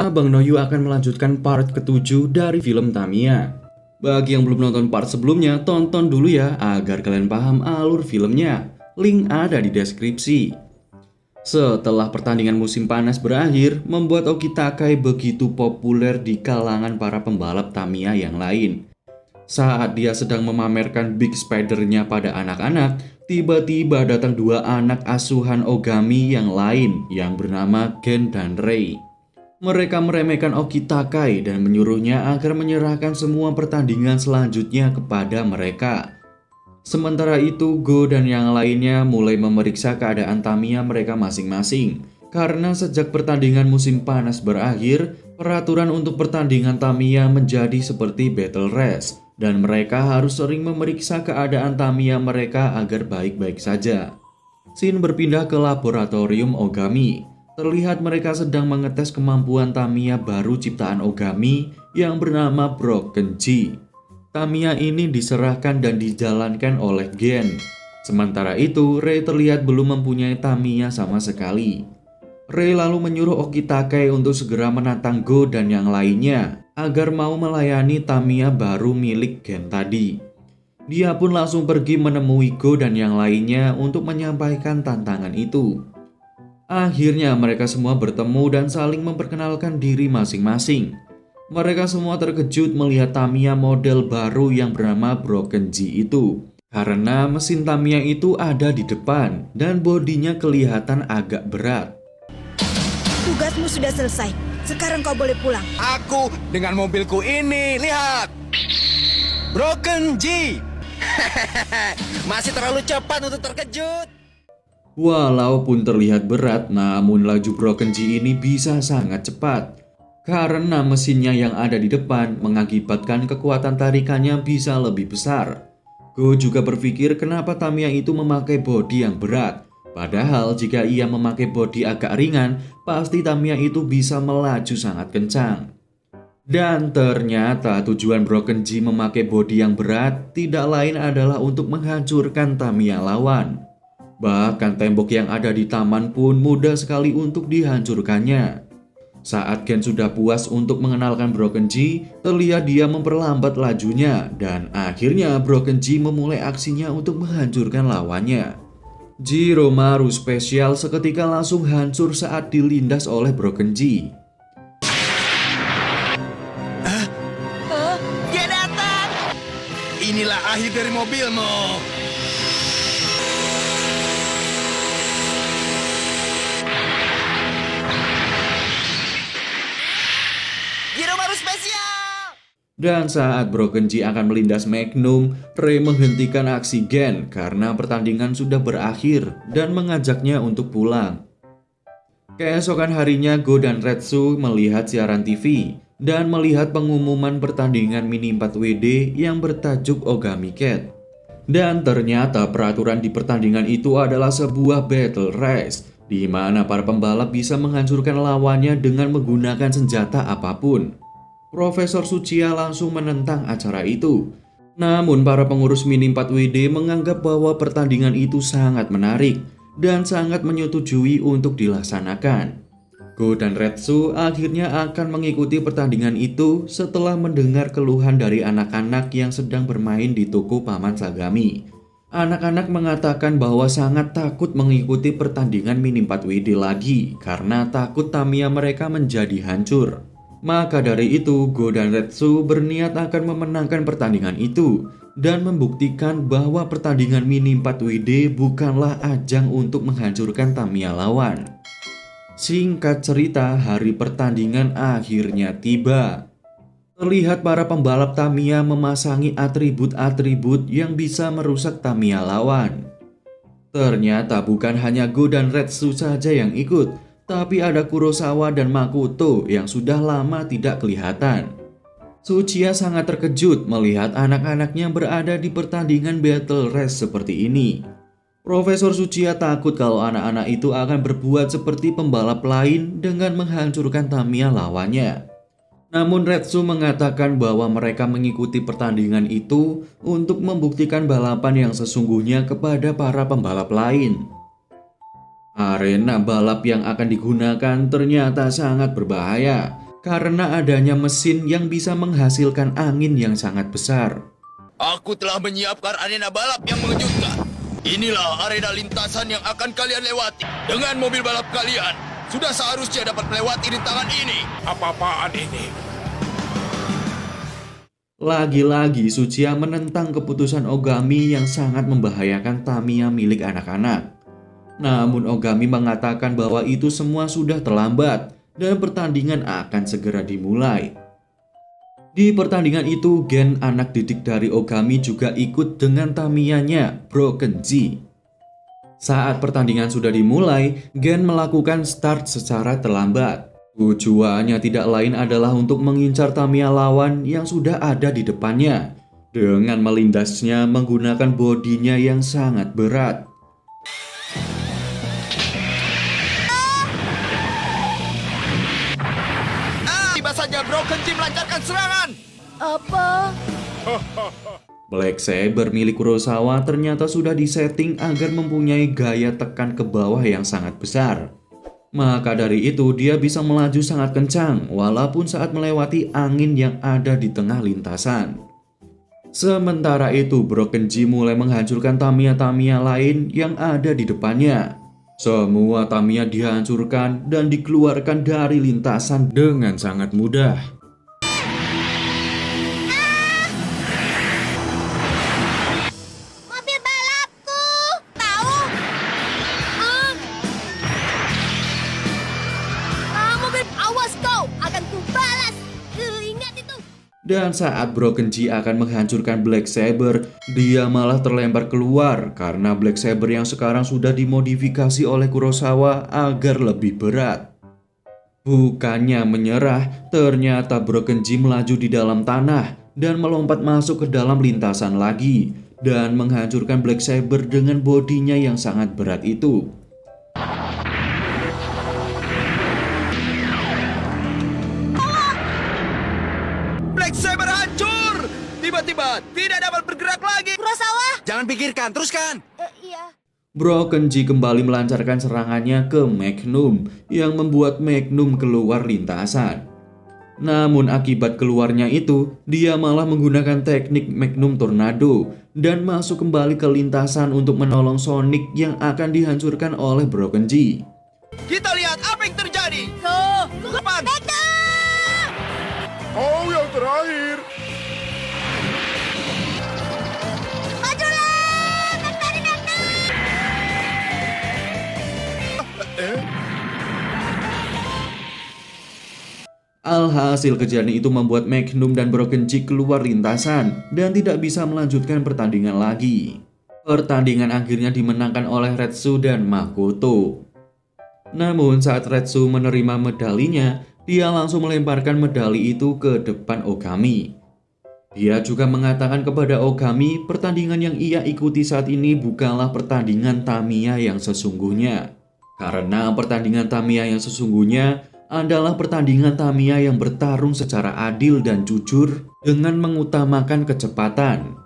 Abang Noyu akan melanjutkan part ke-7 dari film Tamiya. Bagi yang belum nonton part sebelumnya, tonton dulu ya agar kalian paham alur filmnya. Link ada di deskripsi. Setelah pertandingan musim panas berakhir, membuat Oki Takai begitu populer di kalangan para pembalap Tamiya yang lain. Saat dia sedang memamerkan Big Spider-nya pada anak-anak, tiba-tiba datang dua anak asuhan Ogami yang lain yang bernama Gen dan Rei. Mereka meremehkan Oki Takai dan menyuruhnya agar menyerahkan semua pertandingan selanjutnya kepada mereka. Sementara itu, Go dan yang lainnya mulai memeriksa keadaan Tamiya mereka masing-masing. Karena sejak pertandingan musim panas berakhir, peraturan untuk pertandingan Tamiya menjadi seperti Battle Race. Dan mereka harus sering memeriksa keadaan Tamiya mereka agar baik-baik saja. Scene berpindah ke laboratorium Ogami. Terlihat mereka sedang mengetes kemampuan Tamiya baru ciptaan Ogami yang bernama Broken G. Tamiya ini diserahkan dan dijalankan oleh Gen. Sementara itu, Rei terlihat belum mempunyai Tamiya sama sekali. Rei lalu menyuruh Oki Takai untuk segera menantang Go dan yang lainnya agar mau melayani Tamiya baru milik Gen tadi. Dia pun langsung pergi menemui Go dan yang lainnya untuk menyampaikan tantangan itu. Akhirnya mereka semua bertemu dan saling memperkenalkan diri masing-masing. Mereka semua terkejut melihat Tamiya model baru yang bernama Broken G itu. Karena mesin Tamiya itu ada di depan dan bodinya kelihatan agak berat. Tugasmu sudah selesai. Sekarang kau boleh pulang. Aku dengan mobilku ini, lihat. Broken G. Masih terlalu cepat untuk terkejut. Walaupun terlihat berat, namun laju Broken G ini bisa sangat cepat. Karena mesinnya yang ada di depan mengakibatkan kekuatan tarikannya bisa lebih besar. Go juga berpikir kenapa Tamiya itu memakai bodi yang berat. Padahal jika ia memakai bodi agak ringan, pasti Tamiya itu bisa melaju sangat kencang. Dan ternyata tujuan Broken G memakai bodi yang berat tidak lain adalah untuk menghancurkan Tamiya lawan. Bahkan tembok yang ada di taman pun mudah sekali untuk dihancurkannya. Saat Gen sudah puas untuk mengenalkan Broken G, terlihat dia memperlambat lajunya dan akhirnya Broken G memulai aksinya untuk menghancurkan lawannya. Jiromaru spesial seketika langsung hancur saat dilindas oleh Broken G. Dia datang. Inilah akhir dari mobilmu. Jiromaru spesial. Dan saat Broken G akan melindas Magnum, Rei menghentikan aksi Gen karena pertandingan sudah berakhir dan mengajaknya untuk pulang. Keesokan harinya, Go dan Retsu melihat siaran TV dan melihat pengumuman pertandingan Mini 4WD yang bertajuk Ogami Cat. Dan ternyata peraturan di pertandingan itu adalah sebuah battle race, di mana para pembalap bisa menghancurkan lawannya dengan menggunakan senjata apapun. Profesor Tsuchiya langsung menentang acara itu. Namun para pengurus Mini 4WD menganggap bahwa pertandingan itu sangat menarik dan sangat menyetujui untuk dilaksanakan. Go dan Retsu akhirnya akan mengikuti pertandingan itu setelah mendengar keluhan dari anak-anak yang sedang bermain di toko Paman Sagami. Anak-anak mengatakan bahwa sangat takut mengikuti pertandingan Mini 4WD lagi karena takut Tamiya mereka menjadi hancur. Maka dari itu, Go dan Retsu berniat akan memenangkan pertandingan itu dan membuktikan bahwa pertandingan Mini 4WD bukanlah ajang untuk menghancurkan Tamiya lawan. Singkat cerita, hari pertandingan akhirnya tiba. Terlihat para pembalap Tamiya memasangi atribut-atribut yang bisa merusak Tamiya lawan. Ternyata bukan hanya Go dan Retsu saja yang ikut, tapi ada Kurosawa dan Makoto yang sudah lama tidak kelihatan. Tsuchiya sangat terkejut melihat anak-anaknya berada di pertandingan battle race seperti ini. Profesor Tsuchiya takut kalau anak-anak itu akan berbuat seperti pembalap lain dengan menghancurkan Tamiya lawannya. Namun Retsu mengatakan bahwa mereka mengikuti pertandingan itu untuk membuktikan balapan yang sesungguhnya kepada para pembalap lain. Arena balap yang akan digunakan ternyata sangat berbahaya karena adanya mesin yang bisa menghasilkan angin yang sangat besar. Aku telah menyiapkan arena balap yang mengejutkan. Inilah arena lintasan yang akan kalian lewati. Dengan mobil balap kalian, sudah seharusnya dapat melewati rintangan ini. Apa-apaan ini? Lagi-lagi Suchiya menentang keputusan Ogami yang sangat membahayakan Tamiya milik anak-anak. Namun Ogami mengatakan bahwa itu semua sudah terlambat dan pertandingan akan segera dimulai. Di pertandingan itu, Gen anak didik dari Ogami juga ikut dengan Tamiyanya, Broken G. Saat pertandingan sudah dimulai, Gen melakukan start secara terlambat. Tujuannya tidak lain adalah untuk mengincar Tamiya lawan yang sudah ada di depannya dengan melindasnya menggunakan bodinya yang sangat berat. Tiba saja Broken Team melancarkan serangan. Apa? Black Saber milik Kurosawa ternyata sudah disetting agar mempunyai gaya tekan ke bawah yang sangat besar. Maka dari itu dia bisa melaju sangat kencang walaupun saat melewati angin yang ada di tengah lintasan. Sementara itu Broken G mulai menghancurkan Tamiya-Tamiya lain yang ada di depannya. Semua Tamiya dihancurkan dan dikeluarkan dari lintasan dengan sangat mudah. Mobil balapku! Tahu? Mobil awas kau! Akan kubalas! Ingat itu! Dan saat Broken G akan menghancurkan Black Saber, dia malah terlempar keluar karena Black Saber yang sekarang sudah dimodifikasi oleh Kurosawa agar lebih berat. Bukannya menyerah, ternyata Broken G melaju di dalam tanah dan melompat masuk ke dalam lintasan lagi dan menghancurkan Black Saber dengan bodinya yang sangat berat itu. Black Saber hancur. Tiba-tiba tidak dapat bergerak lagi. Kurosawa? Jangan pikirkan, teruskan. Iya. Broken G kembali melancarkan serangannya ke Magnum yang membuat Magnum keluar lintasan. Namun akibat keluarnya itu, dia malah menggunakan teknik Magnum Tornado dan masuk kembali ke lintasan untuk menolong Sonic yang akan dihancurkan oleh Broken G. Kita lihat apa yang terjadi. Depan. Kau yang terakhir. Majulah! Mentari datang! Alhasil kejadian itu membuat Magnum dan Broken G keluar lintasan dan tidak bisa melanjutkan pertandingan lagi. Pertandingan akhirnya dimenangkan oleh Retsu dan Makoto. Namun saat Retsu menerima medalinya, dia langsung melemparkan medali itu ke depan Ogami. Dia juga mengatakan kepada Ogami pertandingan yang ia ikuti saat ini bukanlah pertandingan Tamiya yang sesungguhnya. Karena pertandingan Tamiya yang sesungguhnya adalah pertandingan Tamiya yang bertarung secara adil dan jujur dengan mengutamakan kecepatan.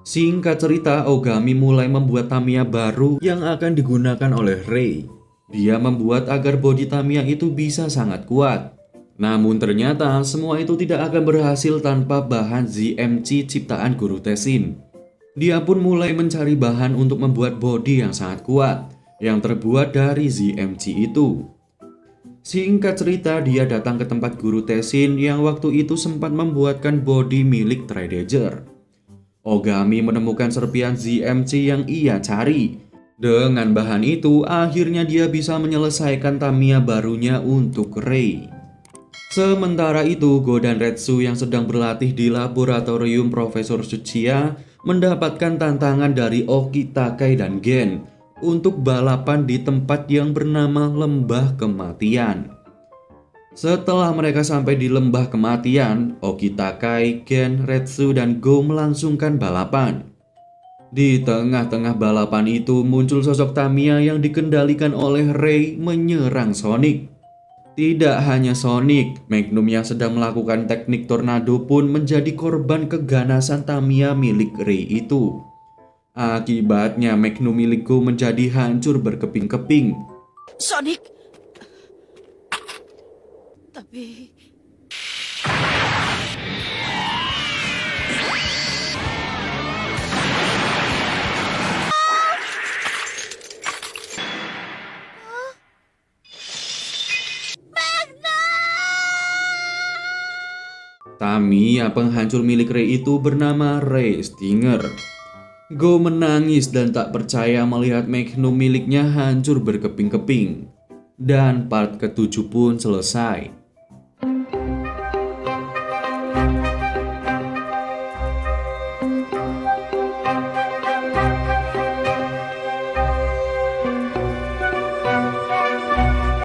Singkat cerita, Ogami mulai membuat Tamiya baru yang akan digunakan oleh Rei. Dia membuat agar bodi Tamiya itu bisa sangat kuat. Namun ternyata semua itu tidak akan berhasil tanpa bahan ZMC ciptaan Guru Tessin. Dia pun mulai mencari bahan untuk membuat bodi yang sangat kuat yang terbuat dari ZMC itu. Singkat cerita, dia datang ke tempat Guru Tessin yang waktu itu sempat membuatkan bodi milik Tridager. Ogami menemukan serpian ZMC yang ia cari. Dengan bahan itu, akhirnya dia bisa menyelesaikan Tamiya barunya untuk Rei. Sementara itu, Go dan Retsu yang sedang berlatih di laboratorium Profesor Suchiya mendapatkan tantangan dari Okitakai dan Gen untuk balapan di tempat yang bernama Lembah Kematian. Setelah mereka sampai di Lembah Kematian, Okitakai, Gen, Retsu, dan Go melangsungkan balapan. Di tengah-tengah balapan itu muncul sosok Tamiya yang dikendalikan oleh Rei menyerang Sonic. Tidak hanya Sonic, Magnum yang sedang melakukan teknik tornado pun menjadi korban keganasan Tamiya milik Rei itu. Akibatnya Magnum milik Go menjadi hancur berkeping-keping. Sonic! Tapi Tamiya penghancur milik Ray itu bernama Ray Stinger. Go menangis dan tak percaya melihat Magnum miliknya hancur berkeping-keping. Dan part ke-7 pun selesai.